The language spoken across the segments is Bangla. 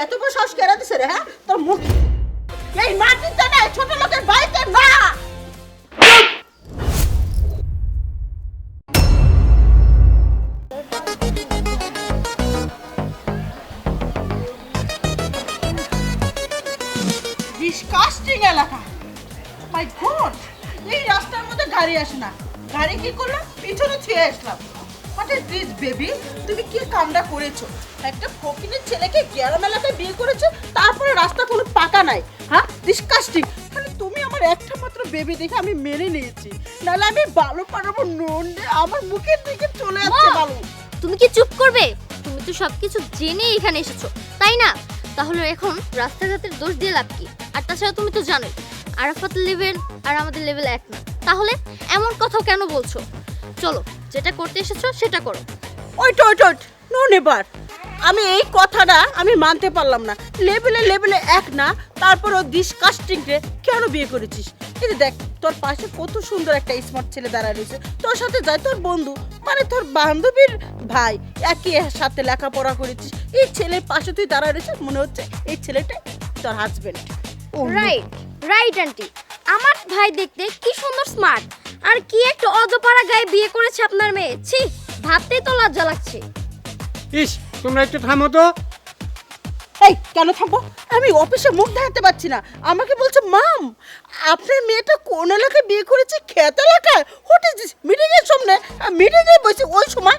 এত বড় সাহস কেড়ে দিছে রে? হ্যাঁ, তোর মুখ এই মাটিতে না, ছোট লোকের বাড়িতে না। ডিসকাস্টিং এলাকা। মাই গড, এই রাস্তার মধ্যে গাড়ি আসে না। গাড়ি কি করলাম? পিছনে ছুঁয়ে আসলাম। What is this baby? তুমি কি কামটা করেছো? একটা ফকিনের ছেলেকে গ্যারাম এলাকায় বিয়ে করেছো, তারপরে রাস্তা কোনো পাকা নাই। হ্যাঁ, ডিসকাস্টিং। মানে তুমি আমার একটা মাত্র বেবি দেখে আমি মেনে নিয়েছি, নাহলে আমি ভালো পারবো নন্ডে আমার মুখের দিকে চলে আসছে ভালো। তুমি কি চুপ করবে? তুমি তো সবকিছু জেনে এখানে এসেছো, তাই না? তাহলে এখন রাস্তাঘাটের দোষ দিয়ে লাভ কি? আর তাছাড়া তুমি তো জানোই আরাফাতের লেভেল আর আমাদের লেভেল এক না। তাহলে এমন কথা কেন বলছো? চলো, যেটা করতে এসেছো সেটা করো। Wait no never. আমি এই কথাটা আমি মানতে পারলাম না। লেভেলে এক না, তারপর ও ডিসকাস্টিং রে কেন বিয়ে করেছিস? কিন্তু দেখ, তোর পাশে কত সুন্দর একটা স্মার্ট ছেলে দাঁড়ায় রয়েছে, তোর সাথে যায় তোর বন্ধু, মানে তোর বান্ধবীর ভাই, একই সাথে লেখাপড়া করেছিস। এই ছেলের পাশে তুই দাঁড়ায় রয়েছে, মনে হচ্ছে এই ছেলেটাই তোর হাজবেন্ড। রাইট আন্টি, আমার ভাই দেখতে কি সুন্দর স্মার্ট, আর কি একটা অজপাড়া গায়ে বিয়ে করেছে আপনার মেয়ে। ছি, ভাবতেই তো লজ্জা লাগছে। ইস, তোমরা একটু থামো তো। এই কেন থামবো? আমি অফিসে মুখ দেখাতে পারছি না, আমাকে বলছে মাম আপনার মেয়েটা কোন এলাকায় বিয়ে করেছে? ক্ষেত এলাকায়। What is this? মিটিং এর সামনে, মিটিং এ বসে ওই সময়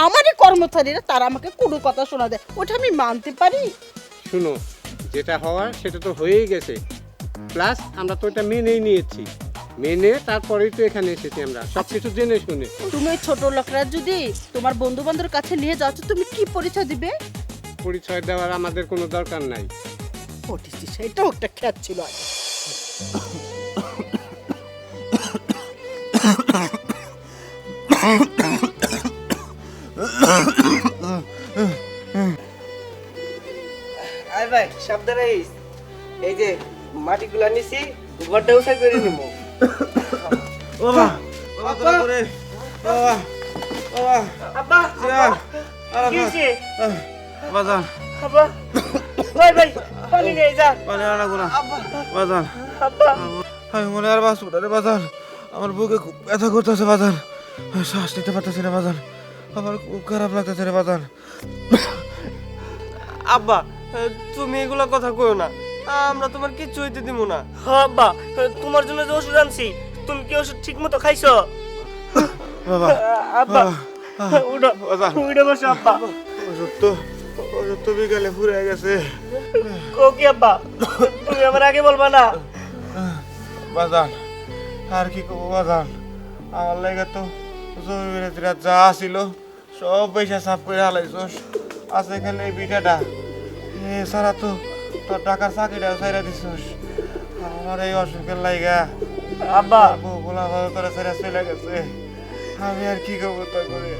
আমারই কর্মচারীরা তারা আমাকে কোনো কথা শোনা দেয়, ওটা আমি মানতে পারি? শুনো, যেটা হওয়ার সেটা তো হয়েই গেছে, প্লাস আমরা তো এটা মেনেই নিয়েছি। মেনে তারপরেই তো এখানে এসেছি আমরা, সব কিছু জেনে শুনে। তুমি ওই ছোট লোকরা যদি তোমার বন্ধু বান্ধবের কাছে নিয়ে যাচ্ছ, তুমি কি পরিচয় দিবে? পরিচয় দেওয়ার আমাদের কোনো দরকার নাই। What is this? এটাও একটা খ্যাত ছিল আগে। আয় ভাই, সাবধানে আইস। এই যে মাটিগুলা নিছি, ঘরটা উঠাই করে নিব। বাবা, বাবা তোরা করে, বাবা, বাবা, আব্বা, জিয়া, কি হইছে? বাজান, আব্বা, ভাই ভাই, পানি নিয়ে যা। পানি আনা গুনা, বাজান, আব্বা, আমি মনে আর বাঁচবো না রে বাজান। আমার বুকে খুব ব্যথা করতেছে বাজান, আমি শ্বাস নিতে পারতেছি না বাজান, আমার খুব খারাপ লাগতেছে রে বাজান। আব্বা, তুমি এগুলা কথা কইও না, আমরা তোমার কিচ্ছু হইতে দিব না। আব্বা, তোমার জন্য যে ওষুধ আনছি, তুমি কি ওষুধ ঠিক মতো খাইছো? বাবা, আব্বা, উঠো, বাজান, উঠে বসো আব্বা। ওষুধ তো বিকালে ফুরে গেছে কো কি আব্বা, তুমি আমার আগে বলবা না? বাজান। আর কি করবো বাজান, আমার লাগে তো জমি বেড়ে যা ছিল সব পয়সা সাফ করে হালাইছস। আছে এখানে এই বিটাটা, এছাড়া তো তোর টাকার চাকরিটা ছাইরা দিছস। আমার এই অসুখের লাইগা আব্বা, বলা ভালো তোরা ছাইরা চলে গেছে। আমি আর কি করবো তা করে?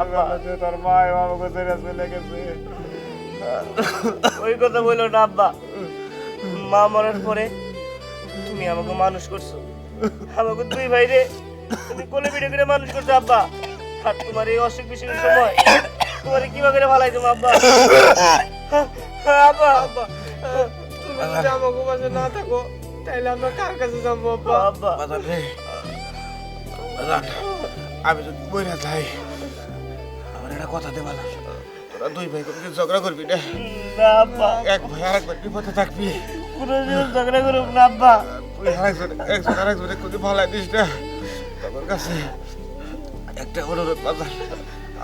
আব্বা, তোর মা আমাকে ছাইরা চলে গেছে। ওই কথা বললো না আব্বা। মা মরার পরে তুমি আমাকে মানুষ করছো, আমাকে দুই ভাই রে তুমি কোলে পিঠে করে মানুষ করছো আব্বা। আর তোমার এই অসুখ বিসুখের সময় তোমার কিভাবে করে ভালাই তুমি আব্বা? আব্বা, আব্বা, তুমি যদি আমাকে পাশে না থাকো তাইলে আমরা কার কাছে যাবো আব্বা? আব্বা, বাজান রে, বাজান, আমি যদি বইরা যাই, আমার একটা কথা দে বাজান, তোরা দুই ভাই কোনো ঝগড়া করবি না। না আব্বা, এক ভাই আরেকবার বিপদে থাকবি। কোনো দিন ঝগড়া করুক না আব্বা। তুই একজন আরেকজনে কোনো ভালাই দিস না। তোর কাছে একটা অনুরোধ বাজার,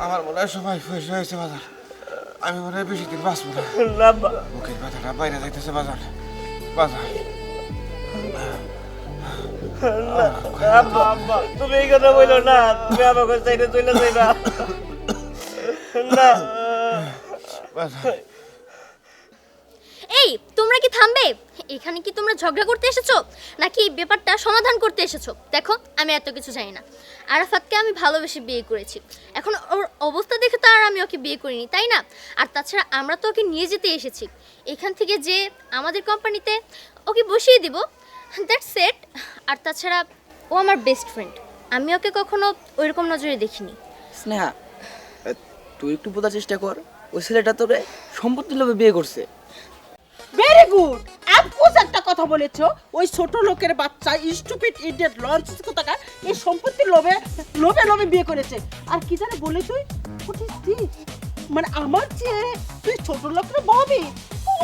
আমার মনে হয় সময় শেষ হয়েছে বাজার, আমি মনে হয় বেশি দিন বাঁচবো না। না আব্বা, মুখের ব্যথাটা বাইরে যাইতেছে বাজার, বাজার। আব্বা, আব্বা, তুমি এই কথা বললো না, তুমি আমাকে চাইতে চলে যাইবা না। বাজার, এই, তোমরা কি থামবে? এখানে কি তোমরা ঝগড়া করতে এসেছো নাকি এই ব্যাপারটা সমাধান করতে এসেছো? দেখো, আমি এত কিছু জানি না। আরাফাতকে আমি ভালোবেসে বিয়ে করেছি, এখন ওর অবস্থা দেখে তো আর আমি ওকে বিয়ে করিনি, তাই না? আর তাছাড়া আমরা তো ওকে নিয়ে যেতে এসেছি, এখান থেকে যে আমাদের কোম্পানিতে ওকে বসিয়ে দিব, দ্যাটস ইট। আর তাছাড়া ও আমার বেস্ট ফ্রেন্ড, আমি ওকে কখনো ওইরকম নজরে দেখিনি। স্নেহা, তুই একটু বোঝার চেষ্টা কর, ওই ছেলেটা তোরে সম্পত্তির লোভে বিয়ে করছে। Very good. আফকোর্স একটা কথা বলেছো, ওই ছোট লোকের বাচ্চা স্টুপিড ইডিয়েট লঞ্চ কোথাকার এই সম্পত্তির লোভে লোভে লোভে বিয়ে করেছে। আর কি জানে বলে তুই হোয়াট ইজ দিস, মানে আমার চেয়ে তুই ছোট লোকের বহবি,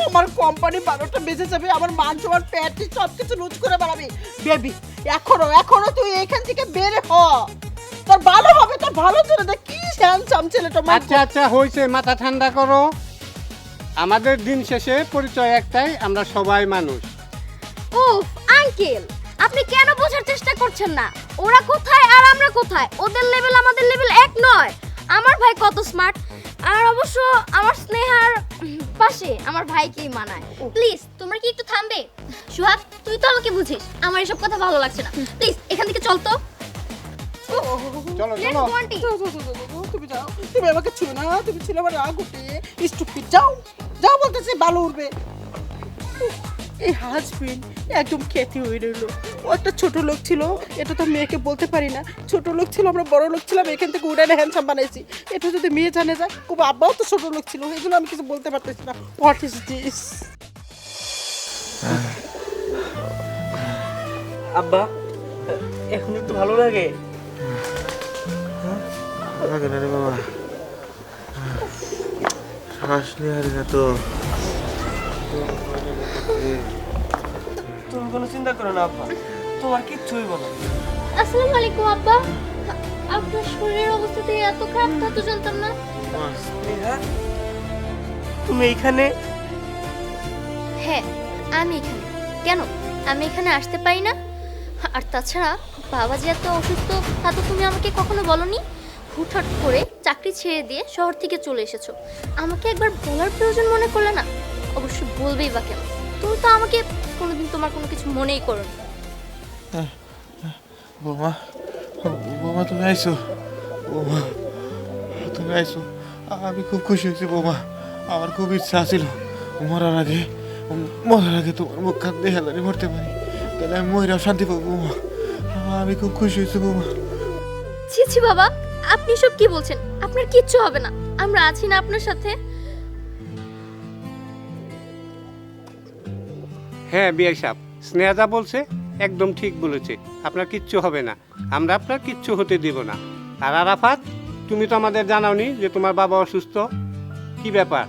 আমার কোম্পানি 12টা বেজে যাবে, আমার মান সম্মান প্যাটি সব কিছু লুজ করে বেড়াবি। বেবি এখনো তুই এখান থেকে বের হ, তোর ভালো হবে, তোর ভালো চলে দেখ কি হ্যান্ডসাম ছেলেটা। আচ্ছা আচ্ছা হয়েছে, মাথা ঠান্ডা করো। আমাদের দিন শেষে পরিচয় একটাই, আমরা সবাই মানুষ। উফ আঙ্কেল, আপনি কেন বোঝার চেষ্টা করছেন না? ওরা কোথায় আর আমরা কোথায়? ওদের লেভেল আমাদের লেভেল এক নয়। আমার ভাই কত স্মার্ট, আর অবশ্য আমার স্নেহার পাশে আমার ভাইকেই মানায়। প্লিজ তোমরা কি একটু থামবে? সুহাগ তুই তো আমাকে বুঝিস, আমার এসব কথা ভালো লাগছে না। প্লিজ এখান থেকে চল তো। চলো Let's চলো। go, aunty. তুমি যাও, তুমি আমাকে ছুঁয়ে না, তুমি ছিল আমার রাগ উঠে স্টুপিড। যাও যাও বলতেছি, ভালো উঠবে। উফ, এই হাজবেন্ড একদম খ্যাতি হয়ে রইলো। ও একটা ছোট লোক ছিল, এটা তো মেয়েকে বলতে পারি না। ছোট লোক ছিল, আমরা বড় লোক ছিলাম, এখান থেকে উড়ানে হ্যান্ডসাম বানাইছি। এটা যদি মেয়ে জানে যায়, খুব আব্বাও তো ছোট লোক ছিল, এগুলো আমি কিছু বলতে পারতেছি না। What is this? আব্বা এখন একটু ভালো লাগে? লাগে না রে বাবা, শ্বাস নিয়ে হারি না তো। তুমি কোনো চিন্তা করো না আব্বা, তোমার কিচ্ছু হইব না। আসসালামু আলাইকুম আব্বা। আপনার শরীরের অবস্থাতে এত খারাপ তা তো জানতাম না। স্নেহা, তুমি এইখানে? হ্যাঁ আমি এখানে। কেন আমি এখানে আসতে পারি না? আর তাছাড়া বাবা যে এত অসুস্থ তা তো তুমি আমাকে কখনো বলনি। হুটহাট করে চাকরি ছেড়ে দিয়ে শহর থেকে চলে এসেছো, আমাকে একবার বলার প্রয়োজন মনে করলে না? অবশ্যই বলবেই বা কেন? তুমি তো আমাকে কোনোদিন তোমার কোনো কিছু মনেই করো না। বৌমা, বৌমা তুমি আইছো? বৌমা তুমি আইছো, আমি খুব খুশি হয়েছি বৌমা। আমার খুব ইচ্ছা ছিল মরার আগে তোমার মুখ খান দেখে জানি মরতে পারি, তাহলে আমি মহিলাও শান্তি পাবো বৌমা। আমি খুব খুশি হয়েছি বৌমা। ছি ছি বাবা, আপনি সব কি বলছেন? আপনার কিচ্ছু হবে না, আমরা আছি না আপনার সাথে। হ্যাঁ বিআই সাহেব, স্নেহা যা বলছে একদম ঠিক বলেছে, আপনার কিচ্ছু হবে না, আমরা আপনার কিচ্ছু হতে দেব না। আর আরাফাত, তুমি তো আমাদের জানাওনি যে তোমার বাবা অসুস্থ। কি ব্যাপার,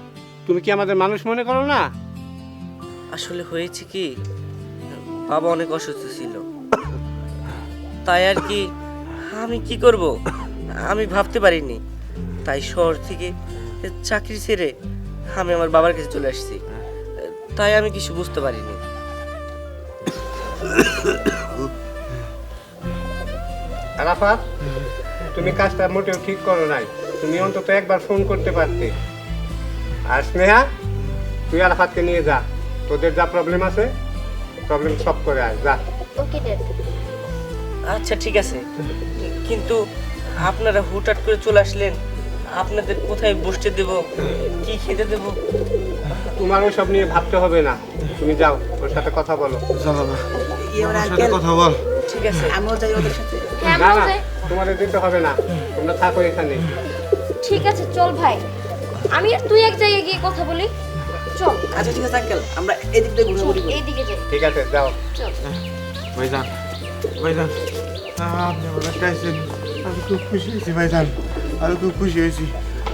তুমি কি আমাদের মানুষ মনে করো না? আসলে হয়েছে কি, বাবা অনেক অসুস্থ ছিল, তাই আর কি। আমি কি করব আমি ভাবতে পারিনি, তাই শহর থেকে চাকরি ছেড়ে আমি আমার বাবার কাছে চলে আসছি, তাই আমি কিছু বুঝতে পারিনি। আরাফাত, তুমি কাজটা মোটেও ঠিক করো নাই, তুমি অন্তত একবার ফোন করতে পারতে। আর স্নেহা, তুই আরাফাতকে নিয়ে যা, তোদের যা প্রবলেম আছে প্রবলেম সলভ করে আয়, যা। Okay dad. আচ্ছা ঠিক আছে, কিন্তু আপনারা হুটহাট করে চলে আসলেন, আপনাদের কোথায় বসতে দেব, কি খেতে দেব? তোমার ওইসব নিয়ে ভাবতে হবে না, তুমি যাও ওর সাথে কথা বলো। চল বাবা, আমার সাথে কথা বল। ঠিক আছে, আমিও যাই ওদের সাথে। হ্যাঁ না আমরাও না, যাই। তোমাদের দিতে হবে না, তোমরা থাকো এখানে। ঠিক আছে চল ভাই, আমি আর তুই এক জায়গায় গিয়ে কথা বলি। চল আচ্ছা ঠিক আছে আঙ্কেল, আমরা এদিক দিয়ে ঘুরে ঘুরি। এইদিকে যাই। ঠিক আছে যাও। চল। ভাইজান, ভাইজান, আপনি আমার কাছে আইছেন, আমি খুব খুশি হয়েছি ভাইজান, আমি খুব খুশি হয়েছি।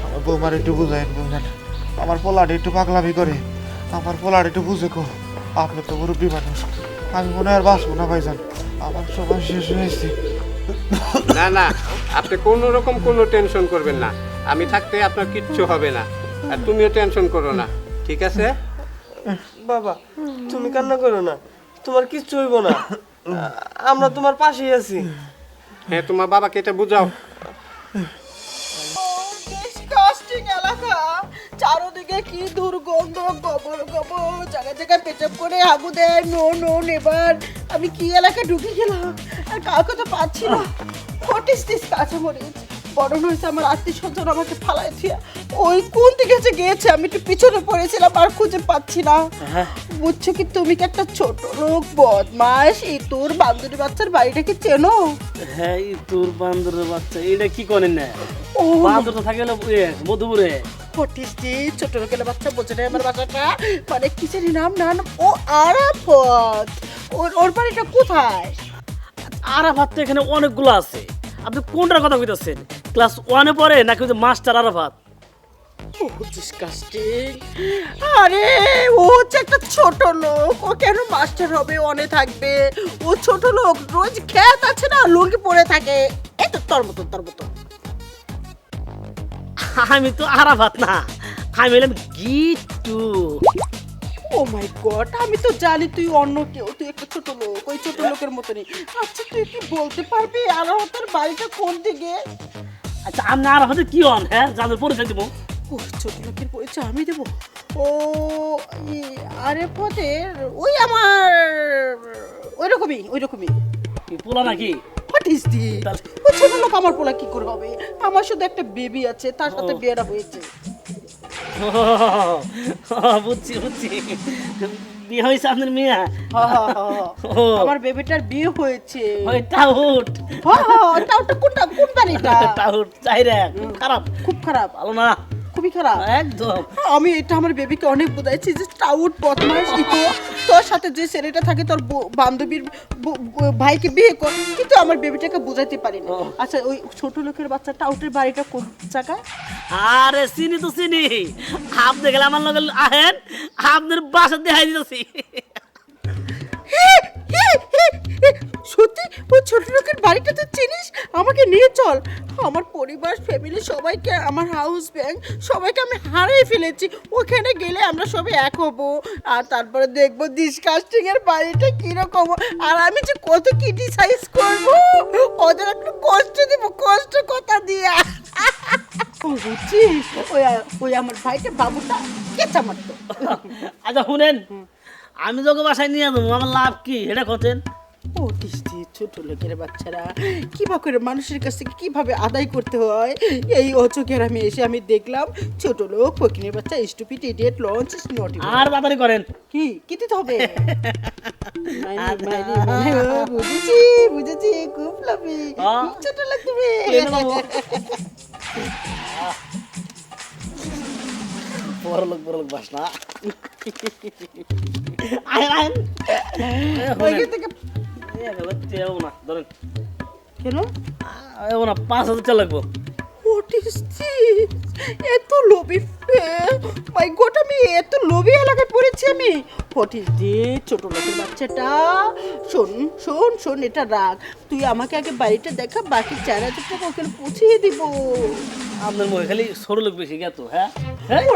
আমার বৌমার একটু বুঝাইন ভাইজান, আমার পোলাটা একটু পাগলামি করে, আমার পোলাটা একটু বুঝে কো। আপনি তো মুরব্বী মানুষ, আমি মনে হয় আর বাঁচবো না ভাইজান, আমার সময় শেষ হয়েছে। না না, আপনি কোনো রকম কোনো টেনশন করবেন না, আমি থাকতে আপনার কিচ্ছু হবে না, আর তুমিও টেনশন করো না, ঠিক আছে? বাবা তুমি কান্না করো না, তোমার কিচ্ছু হইব না, আমরা তোমার পাশেই আছি। হ্যাঁ, তোমার বাবাকে এটা বুঝাও। ডিসকাস্টিং এলাকা, চারদিকে কি দুর্গন্ধ, গোবর গোবর, জায়গায় জায়গায় পেচাপ করে হাগু দেয়। No no never. আমি কি এলাকায় ঢুকে গেলাম আর কাউকে তো পাচ্ছি না। What is this? কাঁচামরিচ বড় হয়েছে, আমার আত্মীয় স্বজন আমাকে ফালাই থিয়া ওই কোন দিকে যে গিয়েছে, আমি একটু পিছনে পড়েছিলাম আর খুঁজে পাচ্ছি না। বুঝছো কি, তুমি কি একটা ছোট লোক বদমাস, এই তোর বান্ধবী বাচ্চার বাড়িটা কি চেনো? হ্যাঁ তোর বান্দরের বাচ্চা, এটা কি করেন না? ও বান্দর তো থাকে হলো মধুপুরে। ফটিসটি ছোট লোকের বাচ্চা বোঝে না আমার বাসাটা, মানে কি জানি নাম না নাম, ও আরাফত। ওর বাড়িটা কোথায়? আরাফাত তো এখানে অনেকগুলো আছে, আপনি কোনটার কথা কইতাছেন? ক্লাস 1-এ পড়ে নাকি ওই যে মাস্টার আরাফাত? ও ডিসকাস্টিং। আরে ও হচ্ছে একটা ছোট লোক, ও কেন মাস্টার হবে, অনে থাকবে? ও ছোট লোক, রোজ খেত আছে না, লুঙ্গি পরে থাকে, এই তো তোর মতন তোর মতন। আমি তো আরাফাত না, আমি হলাম গিট্টু। ও মাই গড, আমি তো জানি তুই অন্য কেউ, তুই একটা ছোট লোক, ওই ছোট লোকের মতনই। আচ্ছা তুই কি বলতে পারবি আরাফতের বাড়িটা কোন দিকে? আচ্ছা আপনি আরাফাতের কি হন? হ্যাঁ, যাদের পরিচয় দিব। ও ছোট লোকের পরিচয় আমি দেবো? ও আরাফতের ওই আমার ওই রকমই। কি পোলা নাকি? What is this? ওই ছোট লোক আমার পোলা কি করে হবে? আমার শুধু একটা বেবি আছে, তার সাথে বিয়েটা হয়েছে। বুঝছি বুঝছি, বিয়ে হয়েছে আপনার মেয়ে? ও। আমার বেবিটার বিয়ে হয়েছে। ওই টাউট। ওটা কোনটা, কোন বাড়িটা? টাউট চাইরে খুব খারাপ। খুব খারাপ? ভালো না, খুবই খারাপ। একদম। আমি এটা আমার বেবিকে অনেক বোঝাইছি যে টাউট বদমাইশ, তোর সাথে যে ছেলেটা থাকে তোর বান্ধবীর ভাইকে বিয়ে কর, কিন্তু আমার বেবিটাকে বোঝাইতে পারিনি। আচ্ছা ওই ছোট লোকের বাচ্চা টাউটের বাড়িটা কোন জায়গায়? আরে চিনি তো চিনি, আপনি গেলে আমার লগে আহেন, আপনার বাসা দেখাই দিতেছি। সত্যি ওই ছোট লোকের বাড়িটা তো চিনিস? আমাকে নিয়ে চল। আমার পরিবার ফ্যামিলি সবাইকে, আমার হাউস ব্যাংক সবাইকে আমি হারিয়ে ফেলেছি। ওখানে গেলে আমরা সবাই এক হব, আর তারপরে দেখবো ডিসকাস্টিং এর বাড়িটা কিরকম, আর আমি যে কত ক্রিটিসাইজ করব, ওদের একটু কষ্ট দেবো, কষ্ট কথা দিয়ে। বুঝছিস, ওই আমার ভাইটা বাবুটা কেঁচা মারতো। আচ্ছা শুনেন, আমি যখন বাসায় নিয়ে যাবো আমার লাভ কি এটা করতেন? ও দিস্তি, ছোট লোকের বাচ্চারা কিভাবে করে মানুষের কাছ থেকে কিভাবে আদায় করতে হয়, এই অচোখের আমি এসে আমি দেখলাম। ছোট লোক ফকিনের বাচ্চা, স্টুপিড ইডিয়েট, লঞ্চ নট। আর তাড়াতাড়ি করেন। কি দিতে হবে? বুঝেছি বুঝেছি, খুব লাভি, খুব ছোট লোক তুমি। বড় লোক বাস না। আহেন আহেন। ওইখান থেকে না ধরেন কেন? না 5,000 লাগবো। What is this? এত লোভী, মাই গড, আমি এত লোভী এলাকায় পড়েছি আমি। What is this? ছোট লোকের বাচ্চাটা, শোন শোন শোন, এটা রাখ, তুই আমাকে আগে বাড়িটা দেখা, বাকি 4,000 টাকা ওখানে পৌঁছিয়ে দিব। আপনার মুখে খালি ছোট লোক বেশি গেত। হ্যাঁ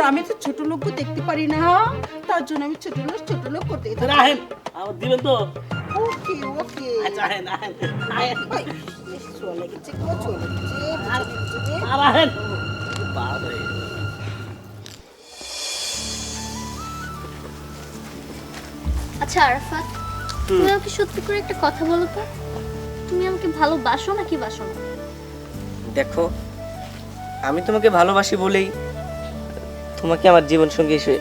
আমি তো ছোট লোকও দেখতে পারি না, তার জন্য আমি ছোট লোক করতে থাকি। আহেন, আমার দিবেন তো? ওকে ওকে। আচ্ছা আহেন আহেন আহেন। ছোয়া লেগেছে, ছোয়া লেগেছে। আর আহেন। বাবারে। আচ্ছা আরাফাত, তুমি আমাকে সত্যি করে একটা কথা বলো তো, তুমি আমাকে ভালোবাসো নাকি বাসো না? দেখো, আমি তোমাকে ভালোবাসি বলেই তোমাকে আমার জীবন সঙ্গী হিসেবে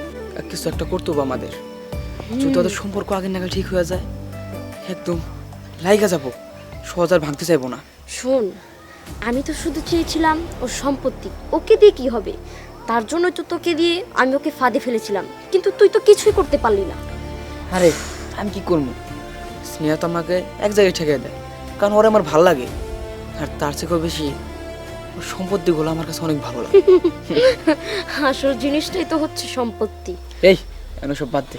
কিছু একটা করতে হবে আমাদের, যদি ওদের সম্পর্ক আগের নাগাল ঠিক হয়ে যায় একদম লাইগা যাবো, সহজ আর ভাঙতে চাইবো না। শোন, আমি তো শুধু চেয়েছিলাম ওর সম্পত্তি, ওকে দিয়ে কি হবে? তার জন্যই তো তোকে দিয়ে আমি ওকে ফাঁদে ফেলেছিলাম, কিন্তু তুই তো কিছুই করতে পারলি না। আরে আমি কি করবো, স্নেহা তো আমাকে এক জায়গায় ঠেকে দেয়, কারণ ওরা আমার ভালো লাগে, আর তার থেকেও বেশি ওর সম্পত্তিগুলো আমার কাছে অনেক ভালো লাগে। আসল জিনিসটাই তো হচ্ছে সম্পত্তি। এই এনে সব বাদ দে,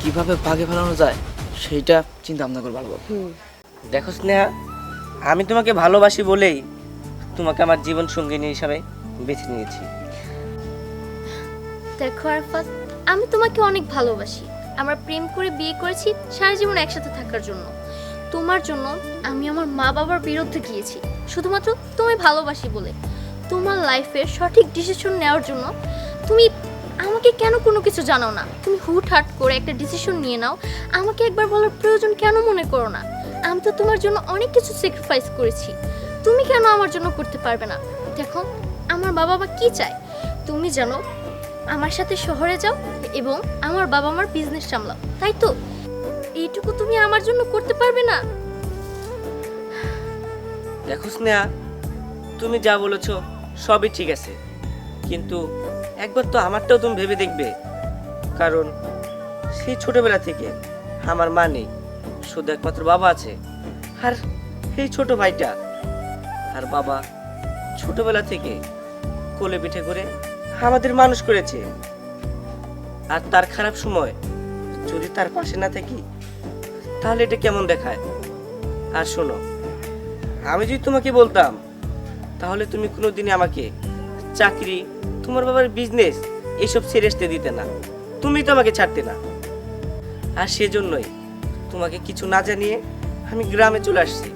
কিভাবে ভাগে ফেলানো যায় সেইটা চিন্তা ভাবনা করে ভালো। দেখো স্নেহা, আমি তোমাকে ভালোবাসি বলেই তোমাকে আমার জীবন সঙ্গিনী হিসাবে বেছে নিয়েছি। দেখো আরাফাত, আমি তোমাকে অনেক ভালোবাসি, আমরা প্রেম করে বিয়ে করেছি সারা জীবন একসাথে থাকার জন্য। তোমার জন্য আমি আমার মা বাবার বিরুদ্ধে গিয়েছি শুধুমাত্র তুমি ভালোবাসি বলে। তোমার লাইফের সঠিক ডিসিশন নেওয়ার জন্য তুমি আমাকে কেন কোনো কিছু জানাও না? তুমি হুটহাট করে একটা ডিসিশন নিয়ে নাও, আমাকে একবার বলার প্রয়োজন কেন মনে করো না? আমি তো তোমার জন্য অনেক কিছু স্যাক্রিফাইস করেছি, তুমি কেন আমার জন্য করতে পারবে না? দেখো, আমার বাবা মা কি চায় তুমি জানো, আমার সাথে শহরে যাও এবং আমার বাবা মার বিজনেস সামলাও, তাই তো? এইটুকু তুমি আমার জন্য করতে পারবে না? দেখো স্নেহা, তুমি যা বলেছো সবই ঠিক আছে, কিন্তু একবার তো আমারটাও তুমি ভেবে দেখবে, কারণ সেই ছোটবেলা থেকে আমার মা নেই, শুধু একমাত্র বাবা আছে, আর এই ছোট ভাইটা। আর বাবা ছোটবেলা থেকে কোলে পিঠে করে আমাদের মানুষ করেছে, আর তার খারাপ সময় যদি তার পাশে না থাকি তাহলে এটা কেমন দেখায়। আর শোনো, আমি যদি তোমাকে বলতাম তাহলে তুমি কোনোদিনই আমাকে চাকরি, তোমার বাবার বিজনেস এসব ছেড়ে আসতে দিতে না, তুমি তো আমাকে ছাড়তে না। আর সেজন্যই তোমাকে কিছু না জানিয়ে আমি গ্রামে চলে আসছি।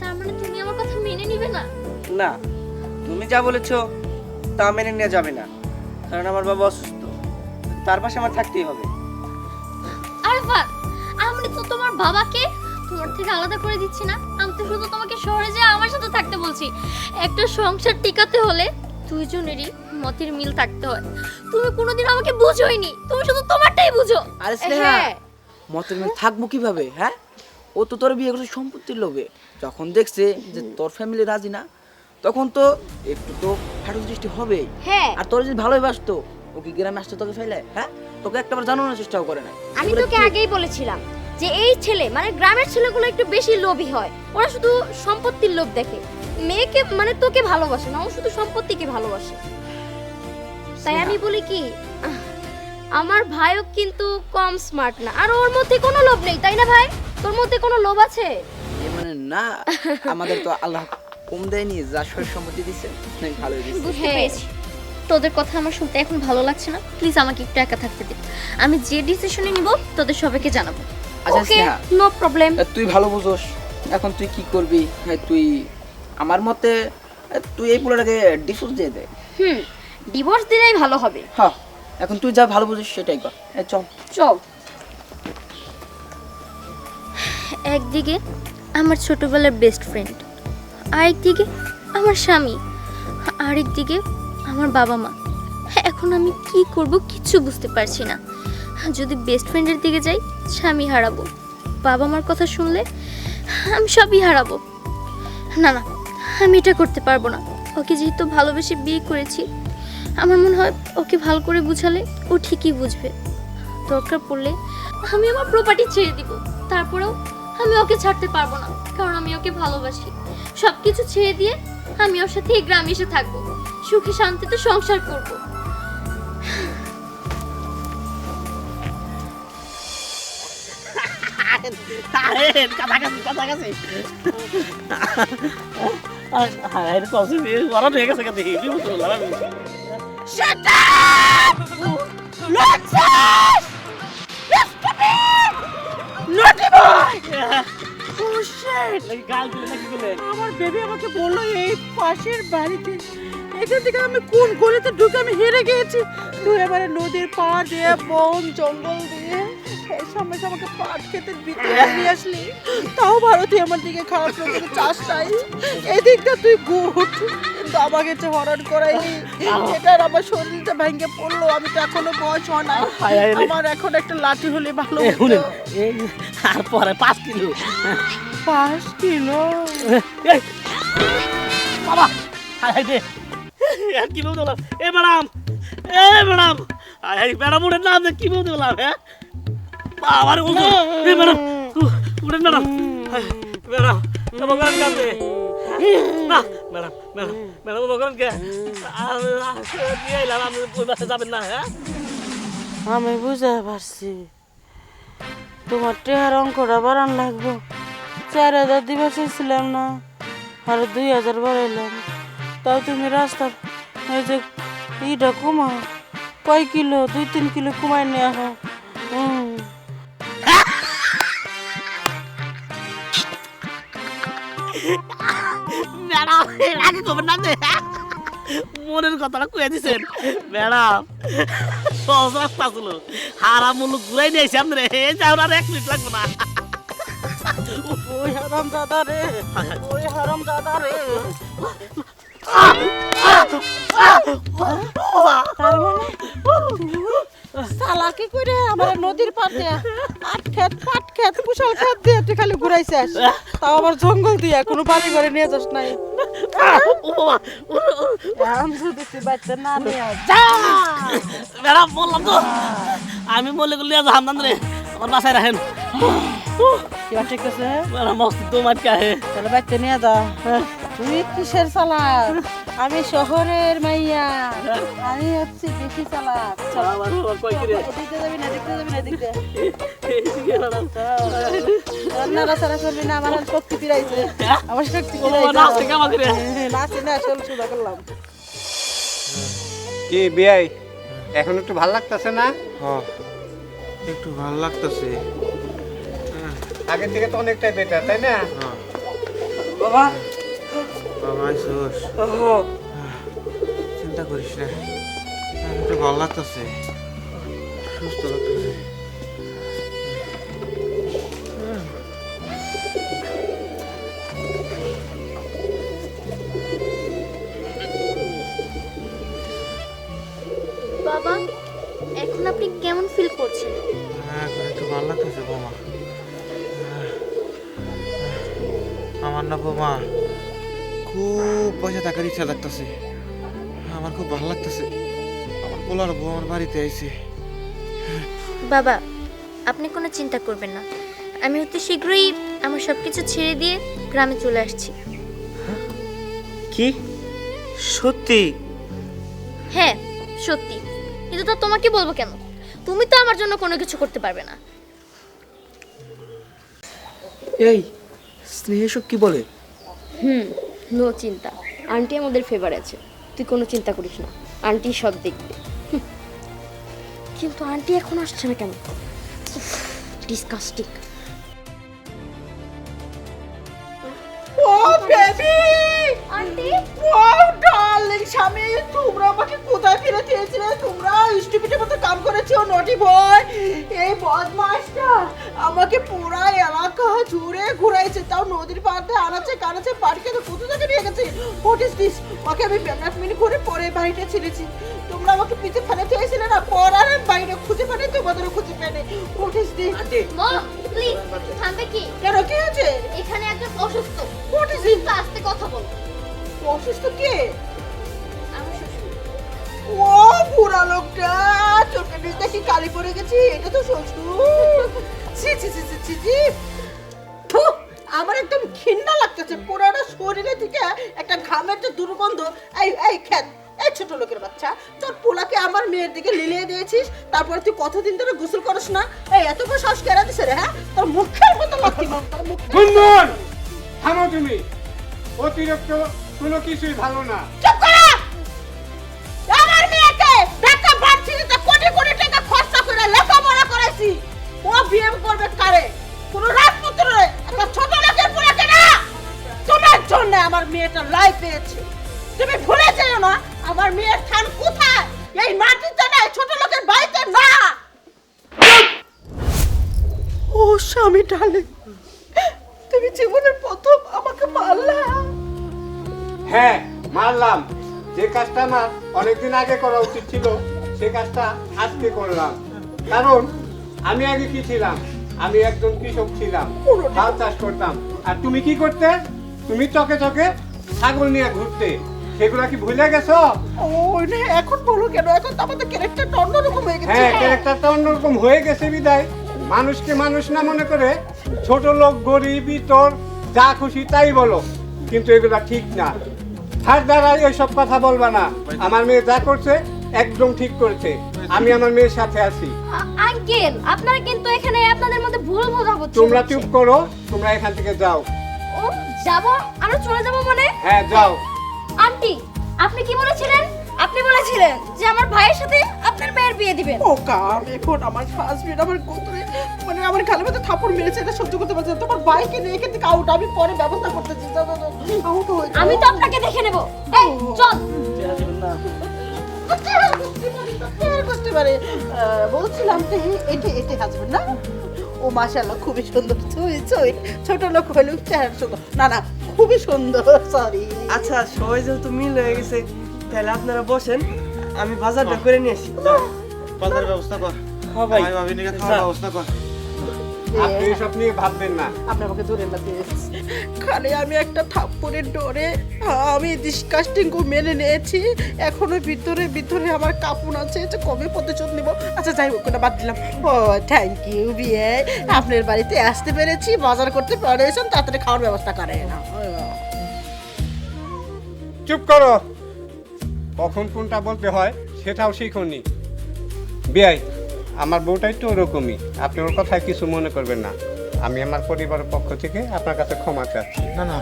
তার মানে তুমি আমার কথা মেনে নিবে না? না, তুমি যা বলেছো তা মেনে নেওয়া যাবে না, কারণ আমার বাবা অসুস্থ, তার পাশে আমার থাকতেই হবে। আরাফাত, আমি তো তোমার বাবাকে তোমার থেকে আলাদা করে দিচ্ছি না, আমি তো শুধু তোমাকে শহরে যেয়ে আমার সাথে থাকতে বলছি। একটা সংসার টিকাতে হলে দুইজনেরই মতের মিল থাকতে হয়। তুমি কোনোদিন আমাকে বুঝোইনি, তুমি শুধু তোমারটাই বুঝো। আরে স্নেহা, মতের মিল থাকবো কিভাবে? হ্যাঁ, ও তো তোর বিয়ে করছে সম্পত্তির লোভে। যখন দেখছে যে তোর ফ্যামিলি রাজি না, তখন তো একটু তো ফাটল সৃষ্টি হবেই। হ্যাঁ, আর তোর যদি ভালোই বাসতো, ও কি গ্রামে আসতো তোকে ফেলে? হ্যাঁ, তোকে একটাবার জানানোর চেষ্টাও করে না। আমি তোকে আগেই বলেছিলাম যে এই ছেলে মানে গ্রামের ছেলেগুলো একটু বেশি লোভী হয়, ওরা শুধু সম্পত্তির লোভ দেখে। মেয়েকে মানে তোকে ভালোবাসে না, ও শুধু সম্পত্তিকে ভালোবাসে। তাই আমি বলি কি, আমার ভাইও কিন্তু কম স্মার্ট না, আর ওর মধ্যে কোনো লোভ নেই, তাই না ভাই? তোর মধ্যে কোনো লোভ আছে? এ মানে না, আমাদের তো আল্লাহ কম দেয়নি, যা সয় সম্পত্তি দিছে ভালোই দিছে। বুঝতে পেরেছি। তোদের কথা আমার শুনতে এখন ভালো লাগছে না, প্লিজ আমাকে একটু একা থাকতে দে। আমি যে ডিসিশনে নিব তোদের সবাইকে জানাবো। আচ্ছা ওকে, স্নেহা, নো প্রবলেম। তুই ভালো বুঝোস, এখন তুই কি করবি? তুই আমার মতে তুই এই পুরোটাকে ডিভোর্স দিয়ে দে। ডিভোর্স দিলেই ভালো হবে। হ্যাঁ, এখন তুই যা ভালো বুঝিস সেটাই কর। চল চল। একদিকে আমার ছোটবেলার বেস্ট ফ্রেন্ড, আরেকদিকে আমার স্বামী, আরেকদিকে আমার বাবা মা। এখন আমি কি করব কিচ্ছু বুঝতে পারছি না। যদি বেস্ট ফ্রেন্ডের দিকে যাই, স্বামী হারাবো, বাবা মার কথা শুনলে আমি সবই হারাবো। না না, আমি এটা করতে পারবো না। ওকে যেহেতু ভালোবেসে বিয়ে করেছি, আমার মনে হয় ওকে ভালো করে বুঝালে ও ঠিকই বুঝবে। দরকার পড়লে আমি আমার প্রপার্টি ছেড়ে দিব, তারপরেও আমি ওকে ছাড়তে পারবো না, কারণ আমি ওকে ভালোবাসি। সব কিছু ছেড়ে দিয়ে আমি ওর সাথে এই গ্রামে এসে থাকবো, সুখে শান্তিতে সংসার করবো। আমার বেবি আমাকে বললো এই পাশের বাড়িতে, এখান থেকে আমি কোন গলিতে ঢুকে আমি হেরে গিয়েছি। তুই এবারে নদীর পাড় দিয়ে, বন জঙ্গল দিয়ে এই সামনে আমাকে পাট খেতে ভিতরে নিয়ে আসলি, তাও ভালো তুই আমার দিকে খারাপ নজরে চাস নাই। এদিকটা তুই গুড, কিন্তু আমাকে যে হরণ করাইলি, এটার আমার শরীরটা ভেঙে পড়লো। আমি তো এখনো বয়স হয় না, আমার এখন একটা লাঠি হলে ভালো হতো। আর পরে 5 কিলো 5 কিলো বাবা, হাই হাই দে আর কি বলতে বললাম? এ ম্যাডাম, এ ম্যাডাম, হাই হাই ম্যাডাম, উঠেন না, আপনি কি বলতে বললাম? হ্যাঁ বাবার বলতো, এ ম্যাডাম উঠেন, ম্যাডাম ম্যাডাম বকরেন কাঁদবে না, ম্যাডাম ম্যাডাম ম্যাডাম বকরেন কে নিয়ে এলাম, আপনি ওই বাসে যাবেন না? হ্যাঁ আমি বুঝতে পারছি, তোমার টেহার অঙ্কটা বাড়ান লাগবো। 4000 দিবা চেয়েছিলাম না, আর 2000 বাড়াইলাম। তাও তুমি রাস্তার এই যে ইটা কমাও, কয় কিলো, 2-3 কিলো কমাই নেওয়া হয়। ম্যাডাম এর আগে খবর না দে, মনের কথাটা কয়ে দিছেন ম্যাডাম। সহজ রাস্তা ছিল, হারা মুলুক ঘুরাই নিয়েছি আমরা, যাও আর 1 মিনিট লাগবে না। ওই হারাম দাদা রে, ওই হারাম দাদা রে। তার মানে চালাকি করে আমার নদীর পাড় দিয়ে আট খেত, পাট খেত, কুশাল খেত দিয়ে তুই খালি ঘুরাইছিস, তাও আবার জঙ্গল দিয়ে, কোনো বাড়ি ঘরে নিয়ে যাস নাই। ও বাবা এখন যদি তুই বাচ্চা না নিয়ে যা ম্যাডাম বললাম তো আমি বলে গেলে হামদান রে আমার বাসায় রাখেন কি ঠিক আছে ম্যাডাম মস্ত তোমার কে আহে তাহলে বাচ্চা নিয়ে যা তুই কিসের চালাক আমি শহরের মাইয়া আমি হচ্ছে বেশি চালাক চল। আমার বাবা কই কি রে এদিকে যাবি না দেখতে যাবি না এদিকে এইদিকে ম্যাডাম রান্নারা সারা করবি না আমার শক্তি ফিরাইছে আমার শক্তি ও বাবা নাচ থেকে আমাকে রে নাচি না চল শুরু করলাম কি বিয়াই এখন একটু ভালো লাগতেছে না? হ্যাঁ একটু ভালো লাগতেছে। আগে থেকে তো অনেকটাই বেটার, তাই না? বাবা বাবা আইসোস, চিন্তা করিস না, এখন একটু ভালো লাগতেছে, সুস্থ লাগতেছে। বাবা এখন আপনি কেমন ফিল করছেন? হ্যাঁ এখন একটু ভালো লাগতেছে বৌমা। আমার না বৌমা খুব পয়সা টাকার ইচ্ছা লাগতেছে, আমার খুব ভালো লাগতেছে। আমার পোলার বউ আমার বাড়িতে আইছে। বাবা আপনি কোনো চিন্তা করবেন না, আমি অতি শীঘ্রই আমার সব কিছু ছেড়ে দিয়ে গ্রামে চলে আসছি। কি সত্যি? হ্যাঁ সত্যি, কিন্তু তো তোমাকে বলবো কেন? তুমি তো আমার জন্য কোনো কিছু করতে পারবে না। এই স্নেহ এসব কি বলে? নো চিন্তা, আন্টি আমাদের ফেভার আছে, তুই কোনো চিন্তা করিস না, আন্টি সব দেখবে। কিন্তু আন্টি এখন আসছে না কেন? ডিসকাস্টিং। ও বেবি আন্টি ও ডার্লিং স্বামী, তোমরা আমাকে কোথায় ফিরে দিয়েছিলে? তোমরা স্টুপিডের মতো কাম করেছো নটি বয়। এই বদমাশটা আমাকে পুরা এলাকা জুড়ে ঘুরাইছে, তাও নদীর পাড়ে আনাচে কানাচে পাড়কে তো কত জায়গায় নিয়ে গেছে। What is this? ওকে আমি পেমেন্ট মিনি করে পরে বাড়িতে ছেড়েছি, তোমরা আমাকে পিছে ফেলে দিয়েছিলে না, পড়ার বাইরে খুঁজে পানি তোমাদেরও খুঁজে পানি। What is this? Mom please থামবে কি? কেন কি হয়েছে? এখানে একজন অসুস্থ। হোয়াট ইজ একটু আস্তে কথা বলো। অসুস্থ কে? আমার শ্বশুর। ও বুড়া লোকটা, চোখে নিচ দেখি কালি পড়ে গেছি, এটা তো শ্বশুর। ছি ছি ছি ছি ছি ছি। ফু, আমার একদম ঘৃণা লাগতেছে, পুরোটা শরীরে থেকে একটা ঘামের যে দুর্গন্ধ। এই খেত, এই ছোট লোকের বাচ্চা, তোর পোলাকে আমার মেয়ের দিকে লিলিয়ে দিয়েছিস, তারপরে তুই কতদিন ধরে গোসল করিস না? এই এত বড় শ্বাস কেড়ে দিছে রে? হ্যাঁ, তোর মুখের মতো লাগছে, তোর মুখ। সুন্দর থামো তুমি, অতিরিক্ত কোনো কিছুই ভালো না। চুপ করো! আমার মেয়েকে ঢাকা ভার্সিটিতে কোটি কোটি টাকা খরচা করে লেখাপড়া করেছি, ও বিয়ে করবে কারে? কোন রাজপুত্র রে, একটা ছোট লোকের পোলাকে না। তোমার জন্য আমার মেয়েটা লাই পেয়েছে, তুমি ভুলে যেও না আমার মেয়ের স্থান কোথায়। এই মাটিতে না, ছোট লোকের বাড়িতে না। ও স্বামী ডালে, তুমি জীবনের প্রথম আমাকে মারলা। হ্যাঁ মারলাম, যে কাজটা আমার অনেকদিন আগে করা উচিত ছিল সে কাজটা আজকে করলাম। কারণ আমি আগে কি ছিলাম? আমি একজন কৃষক ছিলাম, ধান চাষ করতাম। আর তুমি কি করতে? তুমি চকে চকে ছাগল নিয়ে ঘুরতে, সেগুলা কি ভুলে গেছো? ও না, এখন বলো কেন? এখন তো আমাদের ক্যারেক্টারটা অন্যরকম হয়ে গেছে। হ্যাঁ ক্যারেক্টারটা অন্যরকম হয়ে গেছে বিদায় মানুষকে মানুষ না মনে করে ছোট লোক, গরিব, ইতর যা খুশি তাই বলো, কিন্তু এগুলা ঠিক না। হাত দ্বারা এসব কথা বলবা না। আমার মেয়ে যা করছে একদম ঠিক করেছে, আমি আমার মেয়ের সাথে আছি। আঙ্কেল আপনারা কিন্তু এখানে আপনাদের মধ্যে ভুল বোঝাবুঝি তোমরা হচ্ছে। চুপ করো, তোমরা এখান থেকে যাও। ও যাবো? আমরা চলে যাবো মানে? হ্যাঁ যাও। আন্টি আপনি কি বলেছিলেন? আপনি বলেছিলেন যে আমার ভাইয়ের সাথে আপনার মেয়ের বিয়ে দিবেন। ও কাম, এখন আমার হাজবেন্ড আমার গোতরে মানে আমার গালে মধ্যে থাপড় মেরেছে, এটা সহ্য করতে পারছি না। তোমার বাইকে নিয়ে এখান থেকে আউট, আমি পরে ব্যবস্থা করতেছি। আউট হয়ে যাও। আমি তো আপনাকে দেখে নেব। এই চল। বুঝতে পারে, বলছিলাম যে এটি হাজবেন্ড না? ও মাশাআল্লাহ খুবই সুন্দর, ছোট লোক হলেও চেহারা সুন্দর। না না খুবই সুন্দর, সরি। আচ্ছা সবাই যেহেতু মিল হয়ে গেছে, তাহলে আপনারা বসেন, আমি বাজারটা করে নিয়ে আসি। বাজারের ব্যবস্থা কর, হ্যাঁ ভাই। ভাই ভাবি নিকে খাওয়ার ব্যবস্থা কর। আপনি এসব নিয়ে ভাববেন না। আপনি আমাকে ধরে না প্লিজ। খালি আমি একটা থাপ্পড়ের ডরে আমি ডিসকাস্টিং মেনে নিয়েছি। এখনো ভিতরে ভিতরে আমার কাপুন আছে যে কবে প্রতিশোধ নিব। আচ্ছা যাই হোক, বাদ দিলাম। ও থ্যাংক ইউ বিয়ে, আপনার বাড়িতে আসতে পেরেছি, বাজার করতে পেরেছেন, তাড়াতাড়ি খাওয়ার ব্যবস্থা করেন। চুপ করো, কখন কোনটা বলতে হয় সেটাও শিখুনি। বিয়াই, আমার বউটা একটু ওরকমই, আপনি ওর কথায় কিছু মনে করবেন না। আমি আমার পরিবারের পক্ষ থেকে আপনার কাছে ক্ষমা চাচ্ছি। না না,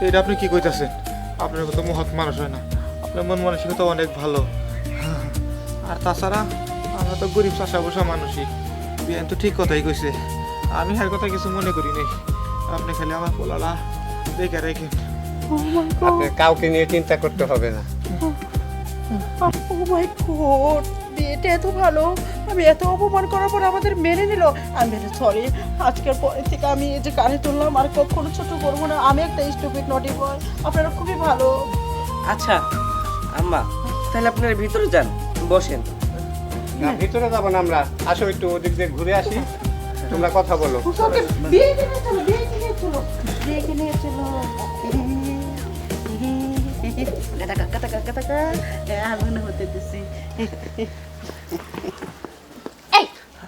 এটা আপনি কি কইতাছেন? আপনার কত মহৎ মানুষ হয় না, আপনার মন মানসিকতা অনেক ভালো। আর তাছাড়া আমরা তো গরিব চাষা বসা মানুষই। বিয়ান তো ঠিক কথাই কইছে, আমি আর কথা কিছু মনে করি নাই। আপনি খালি আমার পোলালা দেখে রেখে। আপনি কাউকে নিয়ে চিন্তা করতে হবে না। ও মাই গড, বিয়েটা এত ভালো, আমি এত অপমান করার পর আমাদের মেনে নিল। আমি সরি, আজকের পরে থেকে আমি এই যে কানে তুললাম আর কখনো ছোট করবো না। আমি একটা স্টুপিড নটি বয়, আপনারা খুবই ভালো। আচ্ছা আম্মা, তাহলে আপনারা ভিতরে যান, বসেন। না, ভিতরে যাবো না আমরা, আসো একটু ওদিক দিয়ে ঘুরে আসি, তোমরা কথা বলো। ওকে, বিয়ে কিনে চলো, বিয়ে কিনে চলো, বিয়ে কিনে চলো। আমি হতে দিছি। এই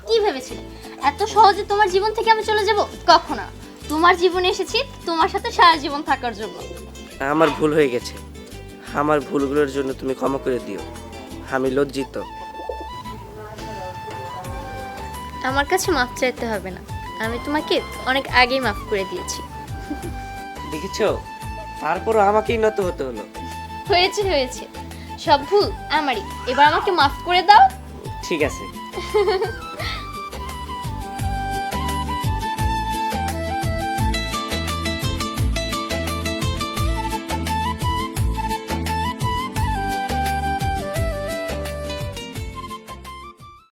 কি ভেবেছিলে এত সহজে তোমার জীবন থেকে আমি চলে যাব? কখনো না। তোমার জীবনে এসেছি তোমার সাথে সারা জীবন থাকার জন্য। আমার ভুল হয়ে গেছে, আমার ভুলগুলোর জন্য তুমি ক্ষমা করে দিও। আমি লজ্জিত। আমার কাছে মাফ চাইতে হবে না, আমি তোমাকে অনেক আগেই মাফ করে দিয়েছি। দেখেছো, তারপরও আমাকেই নত হতে হলো। হয়েছে হয়েছে, সব ভুল আমারই, এবার আমাকে মাফ করে দাও। ঠিক আছে।